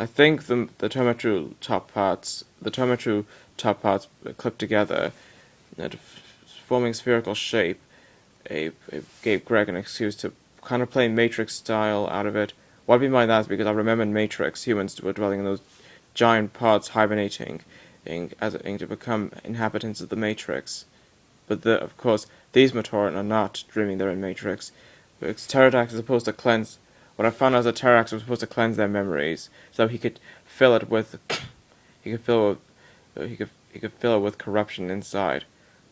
I think the Tometru top parts clipped together, forming spherical shape, gave Greg an excuse to kind of play Matrix style out of it. What I mean by that is because I remember in Matrix, humans were dwelling in those giant pods hibernating to become inhabitants of the Matrix. But of course, these Matoran are not dreaming they're in Matrix. Pterodax is supposed to cleanse. What I found out is that Pterodax was supposed to cleanse their memories, so he could fill it with, he could fill it, he could fill it with corruption inside,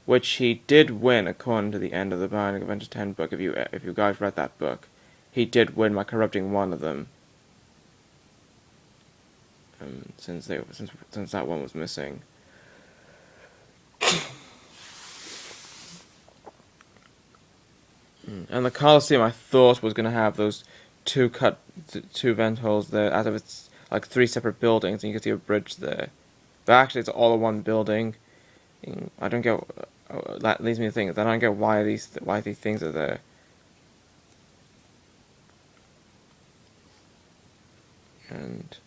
which he did win according to the end of the Binding of Enter 10 book. If you guys read that book, he did win by corrupting one of them. Since that one was missing. And the Colosseum I thought was going to have those two vent holes there, as if it's like three separate buildings, and you can see a bridge there. But actually, it's all in one building. I don't get. That leads me to think that I don't get why these things are there. And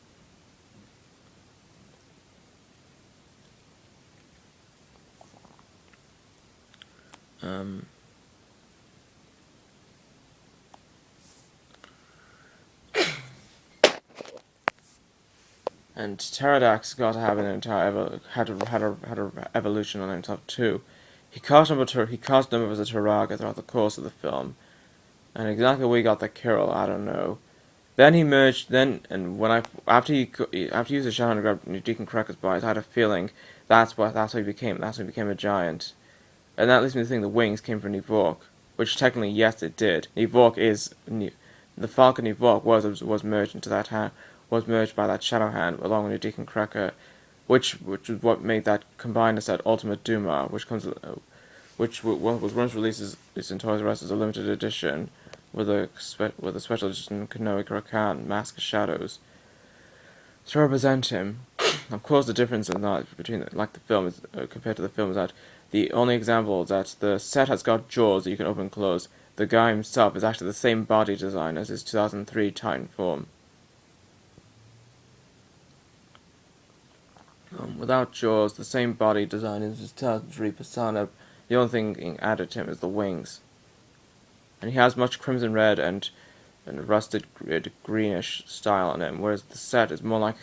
and Pterodax got to have an entire had a evolution on himself too. He caused numbers of Turaga throughout the course of the film, and exactly where he got the Kirill, I don't know. Then he merged. After he used the shadow to grab Deacon Cracker's bodies, I had a feeling that's how he became. That's how he became a giant, and that leads me to think the wings came from Nivork, which technically yes it did. Nivork is the Falcon Nivork was merged into that was merged by that Shadow Hand along with Deacon Cracker, which is what made that combined as that Ultimate Duma, which was once released in Toys R Us as a limited edition with a special edition Kanoe Rakan Mask of Shadows to represent him. Of course, the difference in that between the film is compared to the film is that the only example is that the set has got jaws that you can open and close. The guy himself is actually the same body design as his 2003 Titan form. Without jaws, the same body design as his 2003 persona. The only thing added to him is the wings. And he has much crimson red and rusted greenish style on him, whereas the set is more like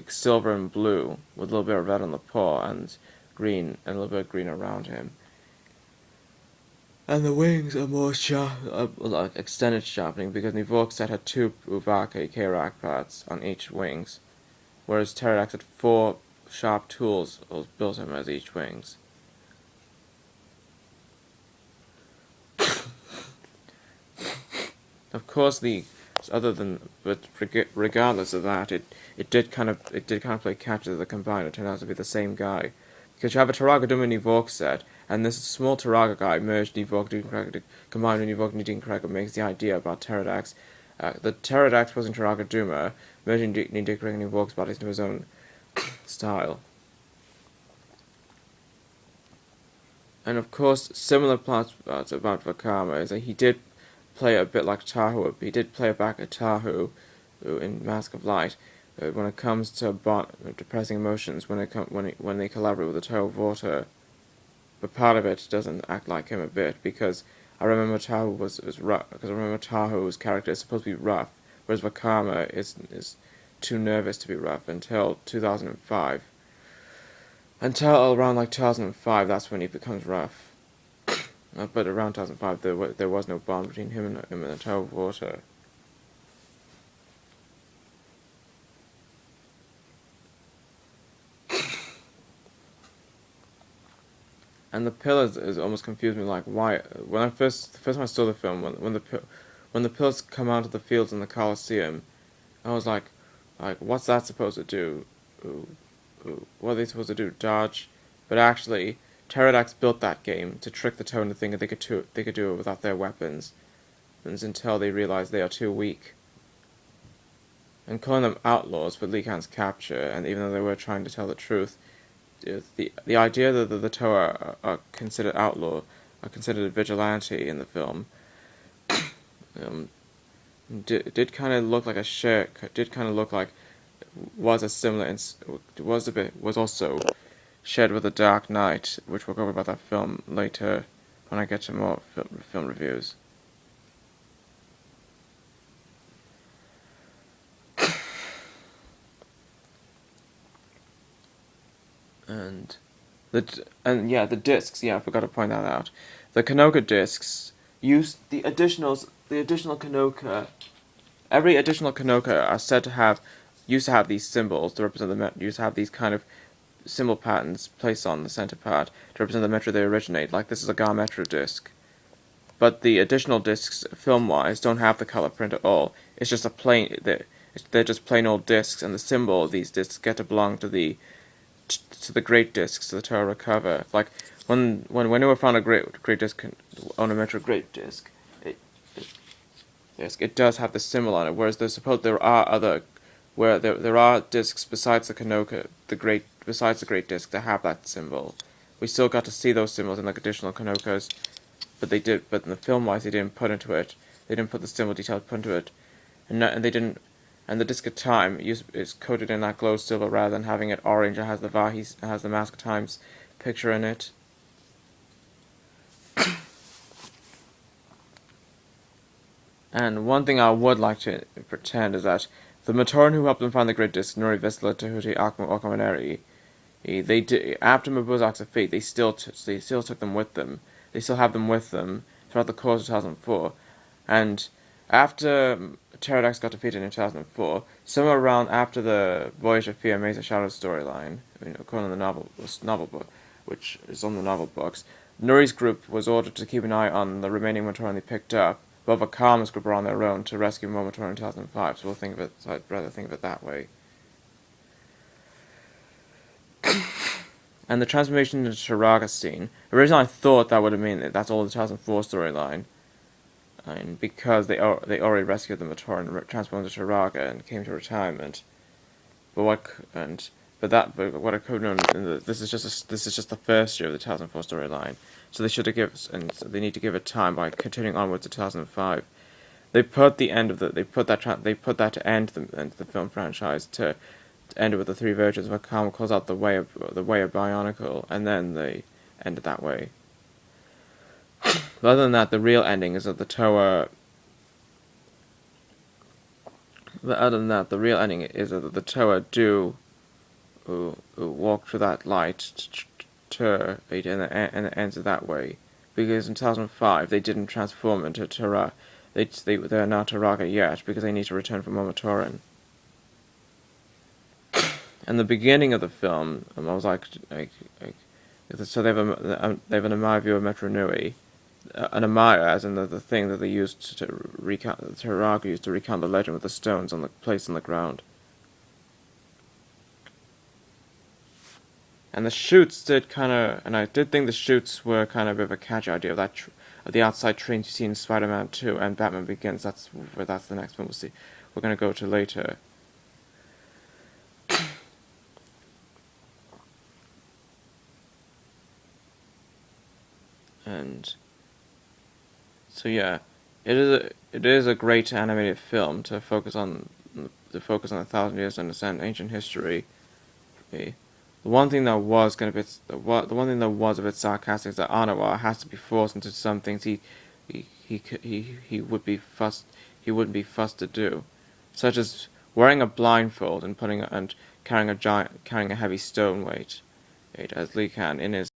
silver and blue, with a little bit of red on the paw and green, and a little bit of green around him. And the wings are more like extended sharpening, because Nivork's set had two Uvake K-Rack parts on each wings, whereas Pterodax had four sharp tools built him as each wings. Of course, regardless of that, it did kind of play catch as the combined. It turned out to be the same guy, because you have a Turaga Duma Nivork set, and this small Turaga guy merged Nivork to combine with Nivork Deacon Cracker makes the idea about Pterodax. The Pterodax was in Turaga Duma, merging Deacon Cracker and Nivork's bodies into his own style. And of course, similar plots about Vakama is that he did play a bit like Tahu. He did play back at Tahu in Mask of Light when it comes to depressing emotions when they collaborate with the Toe of Water. But part of it doesn't act like him a bit, because I remember Tahu was rough. Because I remember Tahu's character is supposed to be rough, whereas Vakama is too nervous to be rough until 2005. Until around like 2005, that's when he becomes rough. But around 2005, there was no bond between him and the Toe of Water. And the pillars is almost confused me, like why when the first time I saw the film, when the pillars come out of the fields in the Colosseum, I was like what's that supposed to do? What are they supposed to do? Dodge? But actually, Pterodax built that game to trick the Toe into thinking they could do it without their weapons, until they realized they are too weak. And calling them outlaws for Lee Khan's capture, and even though they were trying to tell the truth, the idea that the Toe are considered outlaw, are considered a vigilante in the film, did kind of look like was a similar was also shared with The Dark Knight, which we'll go over about that film later when I get to more film reviews. And the discs. Yeah, I forgot to point that out. The Kanoka discs use the additional Kanoka. Every additional Kanoka are said to have used to have these symbols to represent used to have these kind of symbol patterns placed on the center part to represent the metro they originate. Like this is a Gar Metro disc. But the additional discs, film-wise, don't have the color print at all. It's just a plain. They're just plain old discs, and the symbol of these discs get to belong to the great discs, to the Torah cover. Like when we found a great disc on a Metro great disc, it does have the symbol on it. Whereas there are other where there are discs besides the Kanoka, besides the great disc that have that symbol. We still got to see those symbols in like additional Kanokas, but in the film wise they didn't put into it. They didn't put the symbol detail put into it, and they didn't. And the disc of time is coated in that glow silver rather than having it orange. It has the Mask of Time's picture in it. And one thing I would like to pretend is that the Matoran who helped them find the great disc, Nuri Vesla Tehuti Akmaneri, they did after Mabuzak's defeat. They still took them with them. They still have them with them throughout the course of 2004, and after Pterodax got defeated in 2004, somewhere around after the Voyage of Fear, Maze of Shadows storyline, according to the novel book, which is on the novel books, Nuri's group was ordered to keep an eye on the remaining Matoran they picked up, while Vakama's group were on their own to rescue more Matoran in 2005. So I'd rather think of it that way. And the transformation into Turaga scene. Originally, I thought that would have mean that's all the 2004 storyline. And because they already rescued the Matoran and transformed into Turaga and came to retirement, but what I could have known, this is just the first year of the 2004 storyline, so they need to give it time by continuing onwards to 2005. They put that to end the film franchise to end it with the three virgins. Vakama calls out the way of Bionicle, and then they end it that way. But other than that, the real ending is that the Toa. But other than that, the real ending is that the Toa do walk through that light and it ends it that way. Because in 2005 they didn't transform into Tara. They're not Taraga yet because they need to return from Momatoran. And the beginning of the film, I was like so they have an Amaya view of Metro Nui. An Amaya, as in the thing that they used to recount, the Taraga used to recount the legend with the stones placed on the ground. And the shoots I did think the shoots were kind of a bit of a catchy idea of the outside trains you see in Spider-Man 2 and Batman Begins. That's the next film we're going to go to later. And so yeah, it is a great animated film to focus on 1,000 years to understand ancient history. The one thing that was a bit sarcastic is that Anawa has to be forced into some things he wouldn't be fussed to do, such as wearing a blindfold and carrying a heavy stone weight, as Lee Khan in his